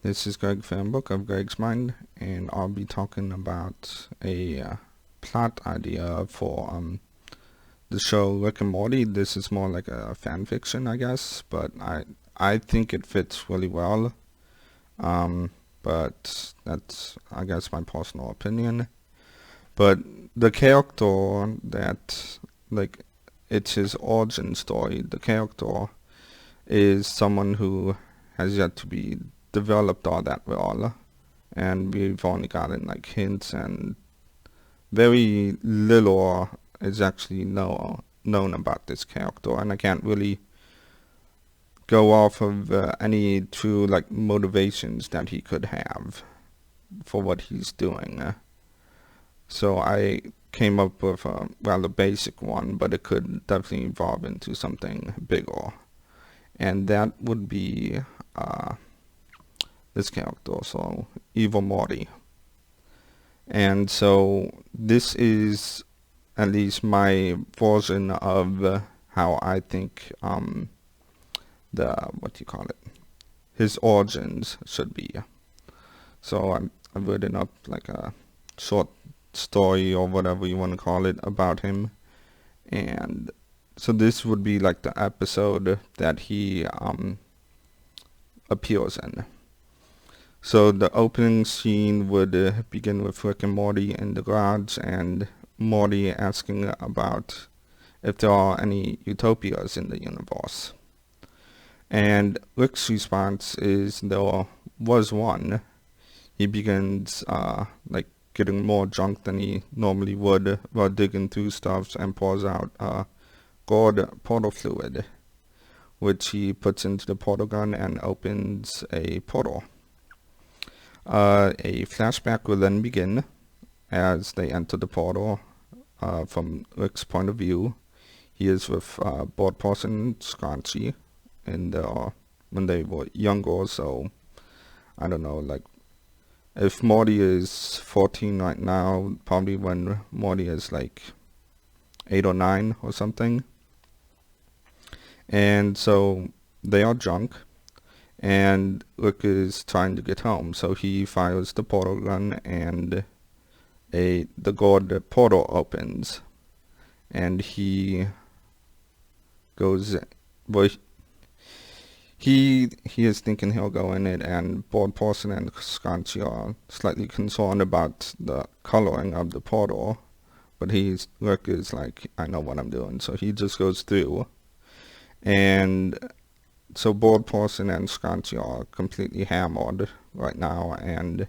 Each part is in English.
This is Greg Fanbook of Greg's Mind, and I'll be talking about a plot idea for the show Rick and Morty. This is more like a fan fiction, I guess, but I think it fits really well. But that's, I guess, my personal opinion. But the character that, like, it's his origin story. The character is someone who has yet to be developed all that well, and we've only gotten like hints, and very little is actually known about this character, and I can't really go off of any true like motivations that he could have for what he's doing. So I came up with a rather basic one, but it could definitely evolve into something bigger, and that would be this character, so Evil Morty. And so this is at least my version of how I think his origins should be. So I've written up like a short story or whatever you want to call it about him, and so this would be like the episode that he appears in. So the opening scene would begin with Rick and Morty in the garage, and Morty asking about if there are any utopias in the universe. And Rick's response is there was one. He begins like getting more drunk than he normally would while digging through stuff, and pours out gourd portal fluid, which he puts into the portal gun and opens a portal. A flashback will then begin as they enter the portal. From Rick's point of view, he is with Board Person Scrunchy when they were younger, so I don't know, like if Morty is 14 right now, probably when Morty is like 8 or 9 or something. And so they are drunk, and Rick is trying to get home, so he fires the portal gun, and the gourd portal opens, and he goes, well, he is thinking he'll go in it, and Board Person and Scrunchy are slightly concerned about the coloring of the portal, but Rick is like, I know what I'm doing, so he just goes through. And so Board Person and Scrunchy are completely hammered right now, and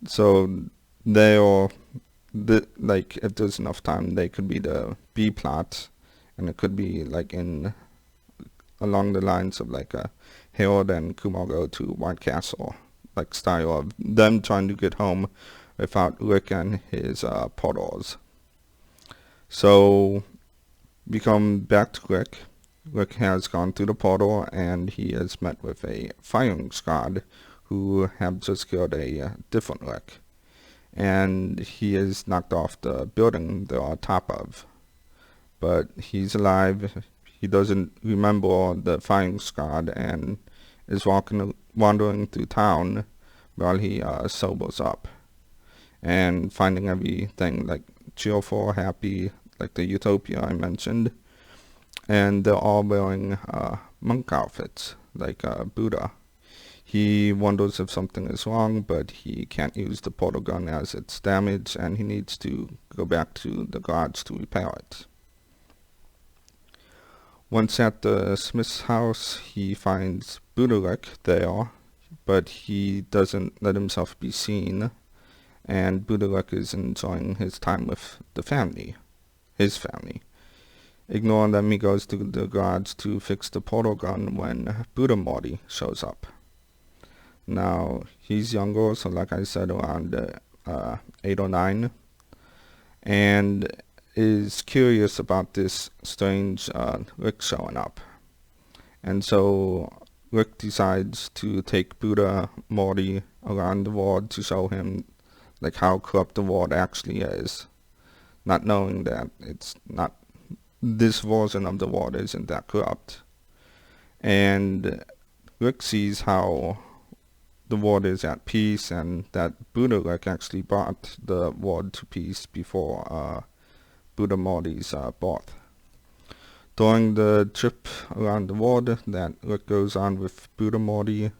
so they're like, if there's enough time, they could be the B plot, and it could be like along the lines of like Harold and Kumar go to White Castle, like style of them trying to get home without Rick and his portals. So we come back to Rick. Rick has gone through the portal, and he is met with a firing squad who have just killed a different Rick, and he is knocked off the building they're on top of, but he's alive. He doesn't remember the firing squad and is wandering through town while he sobers up and finding everything like cheerful, happy, like the utopia I mentioned. And they're all wearing monk outfits, like Buddha. He wonders if something is wrong, but he can't use the portal gun as it's damaged, and he needs to go back to the garage to repair it. Once at the Smith's house, he finds Budalek there, but he doesn't let himself be seen, and Budalek is enjoying his time with his family. Ignoring them, he goes to the garage to fix the portal gun when Buddha Morty shows up. Now, he's younger, so like I said, around 8 or 9, and is curious about this strange Rick showing up. And so Rick decides to take Buddha Morty around the world to show him like how corrupt the world actually is, not knowing that it's not, this version of the world isn't that corrupt. And Rick sees how the world is at peace, and that Buddha like actually brought the world to peace before Buddha Morty's birth. During the trip around the world that what goes on with Buddha Morty,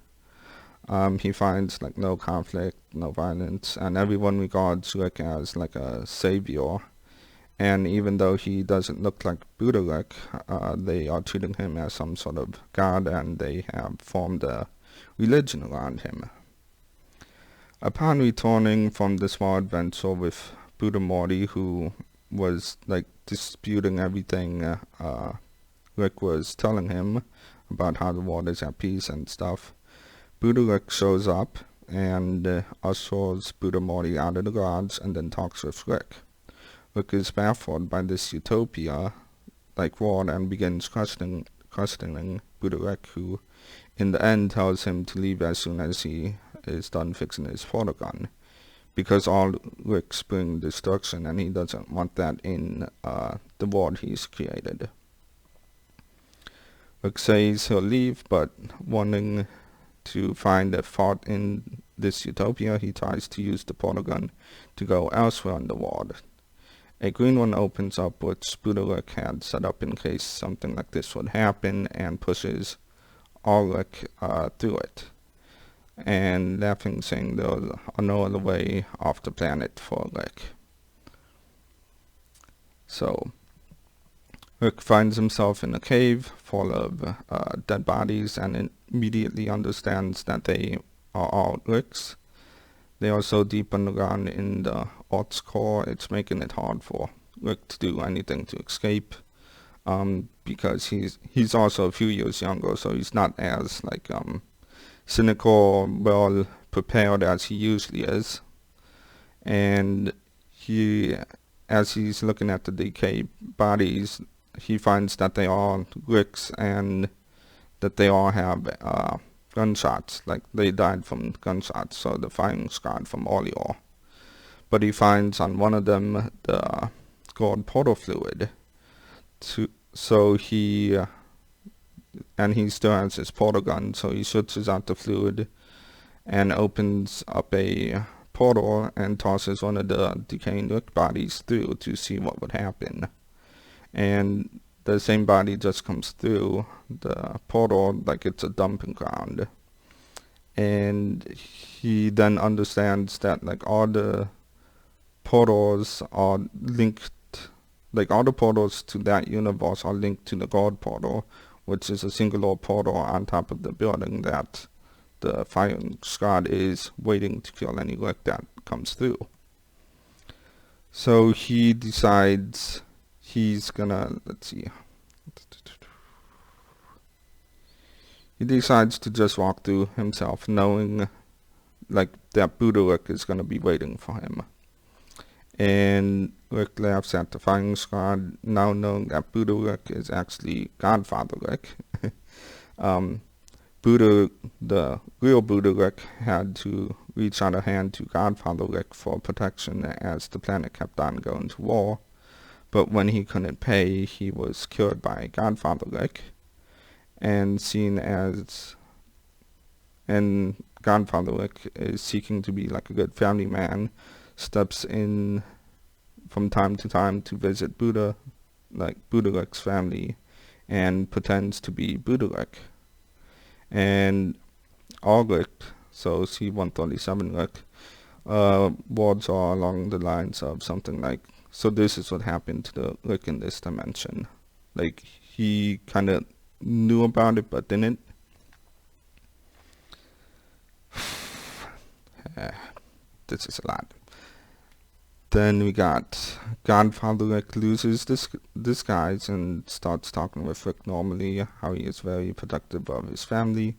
he finds like no conflict, no violence, and everyone regards Rick as like a savior. And even though he doesn't look like Buddha Rick, they are treating him as some sort of god, and they have formed a religion around him. Upon returning from this small adventure with Buddha Morty, who was like disputing everything Rick was telling him about how the world is at peace and stuff, Buddha Rick shows up and ushers Buddha Morty out of the garage and then talks with Rick. Rick is baffled by this utopia like world and begins questioning Buddha Rick, who in the end tells him to leave as soon as he is done fixing his portal gun, because all Rick's bring destruction and he doesn't want that in the world he's created. Rick says he'll leave, but wanting to find a fault in this utopia, he tries to use the portal gun to go elsewhere in the world. A green one opens up, which Buddha Rick had set up in case something like this would happen, and pushes Rick through it, and laughing, saying there's no other way off the planet for Rick. So Rick finds himself in a cave full of dead bodies and immediately understands that they are all Rick's. They are so deep underground in the Earth's core, it's making it hard for Rick to do anything to escape, because he's also a few years younger, so he's not as like cynical, well prepared as he usually is. And as he's looking at the decayed bodies, he finds that they are Rick's and that they all have gunshots, like they died from gunshots, so the firing scarred from earlier. But he finds on one of them the gold portal fluid, so he still has his portal gun, so he switches out the fluid and opens up a portal and tosses one of the decaying Rick bodies through to see what would happen. And the same body just comes through the portal like it's a dumping ground. And he then understands that like all the portals are linked, like all the portals to that universe are linked to the God portal, which is a singular portal on top of the building that the firing squad is waiting to kill any Rick that comes through. So he decides he's gonna, he decides to just walk through himself, knowing like that Buddha Rick is gonna be waiting for him. And Rick laughs at the firing squad, now knowing that Buddha Rick is actually Godfather Rick. The real Buddha Rick had to reach out a hand to Godfather Rick for protection as the planet kept on going to war. But when he couldn't pay, he was killed by Godfather Rick, and Godfather Rick is seeking to be like a good family man, steps in from time to time to visit Buddha Rick's family, and pretends to be Buddha Rick. And all Rick, so C-137 Rick, words are along the lines of something like, so this is what happened to the Rick in this dimension. Like, he kind of knew about it, but didn't. This is a lot. Then we got Godfather Rick loses disguise and starts talking with Rick normally, how he is very protective of his family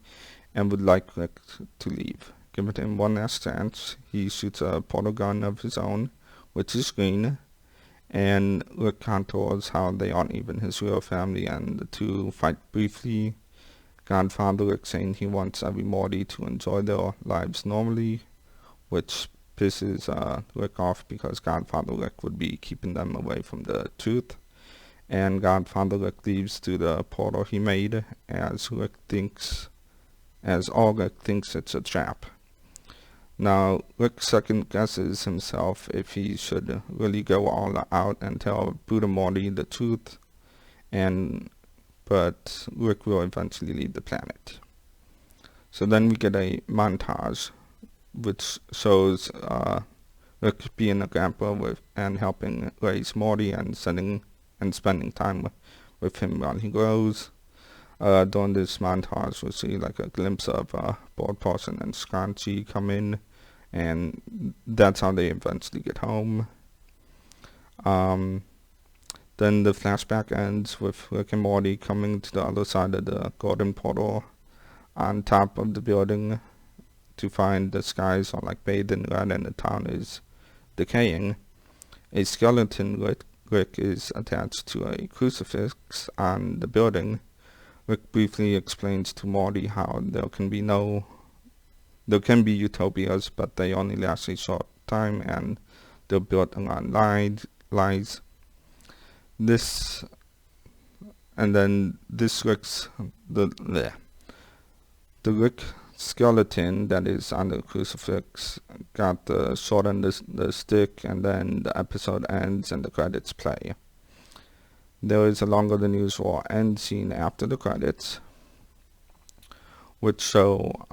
and would like Rick to leave. Giving him one last chance, he shoots a portal gun of his own, which is green, and Rick contours how they aren't even his real family, and the two fight briefly. Godfather Rick saying he wants every Morty to enjoy their lives normally, which pisses Rick off because Godfather Rick would be keeping them away from the truth. And Godfather Rick leaves to the portal he made, as all Rick thinks it's a trap. Now, Rick second guesses himself if he should really go all out and tell Buddha Morty the truth, but Rick will eventually leave the planet. So then we get a montage which shows Rick being a grandpa and helping raise Morty and spending time with him while he grows. During this montage, we'll see like a glimpse of Bald Person and Scrunchy come in, and that's how they eventually get home. Then the flashback ends with Rick and Morty coming to the other side of the golden portal on top of the building to find the skies are like bathed in red and the town is decaying. A skeleton Rick is attached to a crucifix on the building. Rick briefly explains to Morty how there can be utopias, but they only last a short time and they're built around lies. This Rick's the Rick skeleton that is on the crucifix got the sword and the stick, and then the episode ends and the credits play. There is a longer than usual end scene after the credits, which start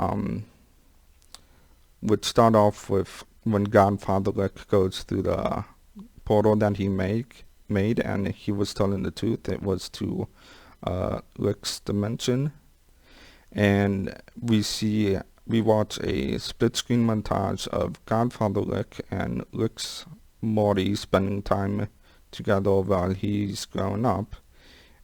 off with when Godfather Rick goes through the portal that he made, and he was telling the truth. It was to Rick's dimension, and we watch a split screen montage of Godfather Rick and Rick's Morty spending time together while he's growing up,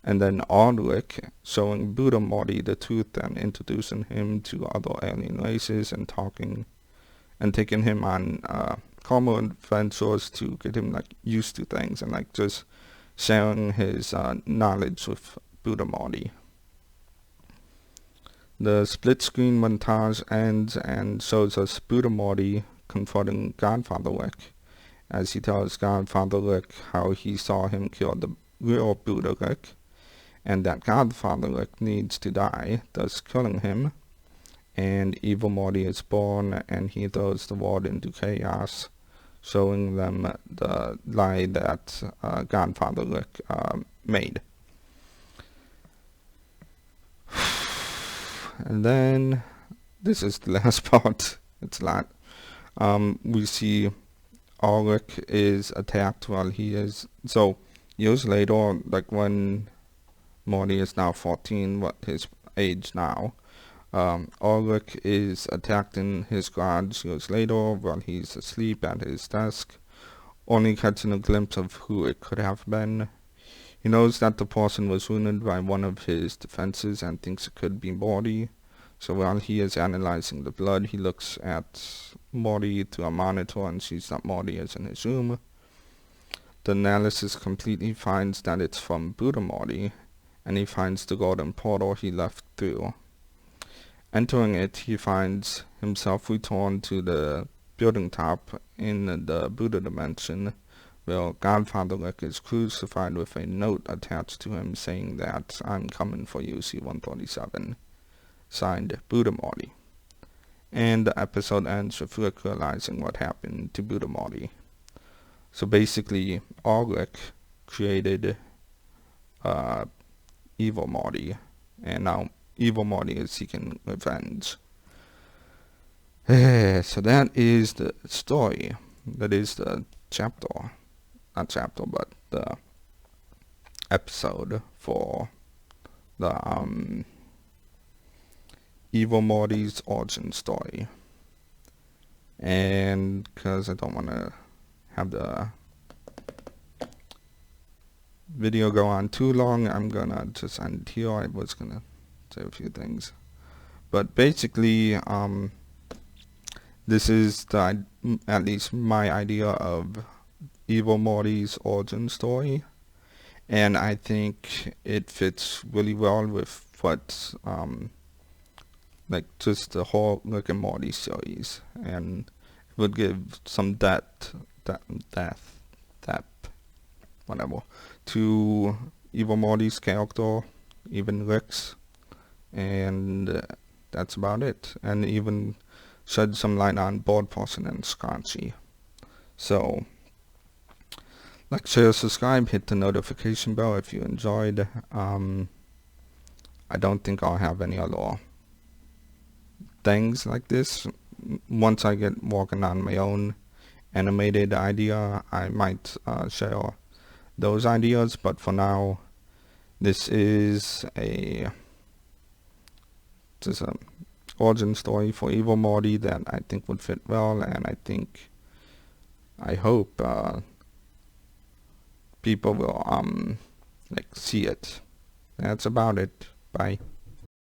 and then old Rick showing Buddha Morty the truth and introducing him to other alien races and taking him on calmer adventures to get him like used to things and like just sharing his knowledge with Buddha Morty. The split screen montage ends and shows us Buddha Morty confronting Godfather Rick, as he tells Godfather Rick how he saw him kill the real Buddha Rick, and that Godfather Rick needs to die, thus killing him. And Evil Morty is born, and he throws the world into chaos, showing them the lie that Godfather Rick made. And then, this is the last part. It's a lot. We see Ulrich is attacked while he is... So, years later, like when Morty is now 14, what his age now, Ulrich is attacked in his garage years later while he's asleep at his desk, only catching a glimpse of who it could have been. He knows that the person was wounded by one of his defenses and thinks it could be Morty. So while he is analyzing the blood, he looks at Morty through a monitor and sees that Morty is in his room. The analysis completely finds that it's from Buddha Morty, and he finds the golden portal he left through. Entering it, he finds himself returned to the building top in the Buddha dimension, where Godfather Rick is crucified with a note attached to him saying that "I'm coming for you, C-137." Signed, Buddha Morty. And the episode ends with Rick realizing what happened to Buddha Morty. So basically, Rick created Evil Morty, and now Evil Morty is seeking revenge. So that is the story. That is the chapter. Not chapter, but the episode for the Evil Morty's origin story. And because I don't want to have the video go on too long, I'm gonna just end here. I was gonna say a few things, but basically this is at least my idea of Evil Morty's origin story, and I think it fits really well with what like just the whole Rick and Morty series, and it would give some depth, whatever, to Evil Morty's character, even Rick's, and that's about it. And even shed some light on Board Person and Scotchy. So, like, share, subscribe, hit the notification bell if you enjoyed. I don't think I'll have any other things like this. Once I get working on my own animated idea, I might share those ideas, but for now, this is a origin story for Evil Morty that I think would fit well, and I hope people will like see it. That's about it. Bye.